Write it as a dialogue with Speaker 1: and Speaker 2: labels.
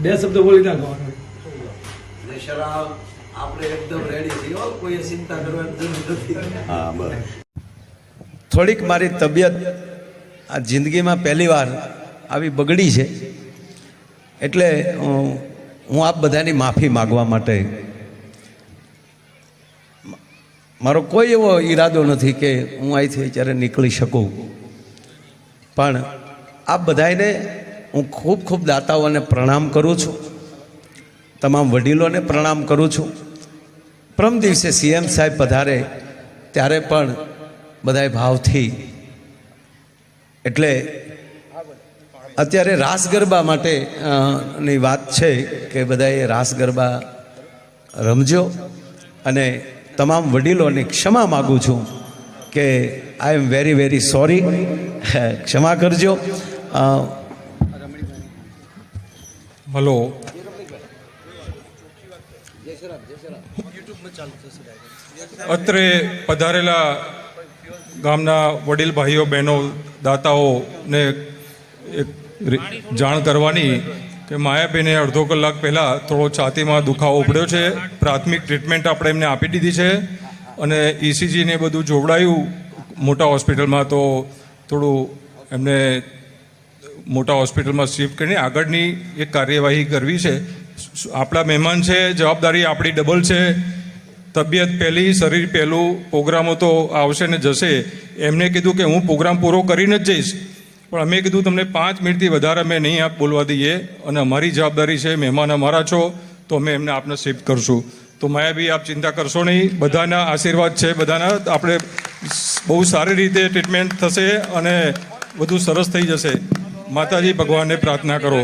Speaker 1: બે શબ્દ બોલી નાખો.
Speaker 2: આપણે એકદમ રેડી છીએ, કોઈ ચિંતા કરવાની જરૂર નથી.
Speaker 3: હા બસ.
Speaker 4: થોડીક મારી તબિયત આ જિંદગીમાં પહેલી વાર આવી બગડી છે, એટલે હું આપ બધાની માફી માગવા માટે, મારો કોઈ એવો ઈરાદો નથી કે હું અહીંથી અત્યારે નીકળી શકું, પણ આપ બધાને હું ખૂબ ખૂબ દાતાઓને પ્રણામ કરું છું, તમામ વડીલોને પ્રણામ કરું છું. પ્રમ દિવસે સીએમ સાહેબ પધારે ત્યારે પણ બધાએ ભાવથી, એટલે અત્યારે રાસ ગરબા માટે ની વાત છે કે બધાએ રાસ ગરબા રમજો, અને તમામ વડીલોને ક્ષમા માગું છું કે આઈ એમ વેરી વેરી સોરી, ક્ષમા કરજો.
Speaker 5: હલો, અત્રે પધારેલા ગામના વડીલ ભાઈઓ બહેનો દાતાઓને એક જાણ કરવાની કે માયાબેને અડધો કલાક પહેલાં થોડો છાતીમાં દુખાવો ઉપડ્યો છે. પ્રાથમિક ટ્રીટમેન્ટ આપણે એમને આપી દીધી છે અને ઇસીજીને બધું જોવડાયું મોટા હોસ્પિટલમાં, તો થોડું એમને મોટા હોસ્પિટલમાં શિફ્ટ કરીને આગળની એક કાર્યવાહી કરવી છે. આપણા મહેમાન છે, જવાબદારી આપણી ડબલ છે. તબિયત પહેલી, શરીર પહેલું. પ્રોગ્રામો તો આવશે ને જશે. એમને કીધું કે હું પ્રોગ્રામ પૂરો કરીને જ જઈશ, પણ અમે કીધું તમને 5 મિનિટથી વધારે અમે નહીં આપ બોલવા દઈએ, અને અમારી જવાબદારી છે, મહેમાન અમારા છો, તો અમે એમને આપને શિફ્ટ કરશું. તો માયાબી આપ ચિંતા કરશો નહીં, બધાના આશીર્વાદ છે, બધાના. આપણે બહુ સારી રીતે ટ્રીટમેન્ટ થશે અને બધું સરસ થઈ જશે. માતાજી ભગવાનને પ્રાર્થના કરો.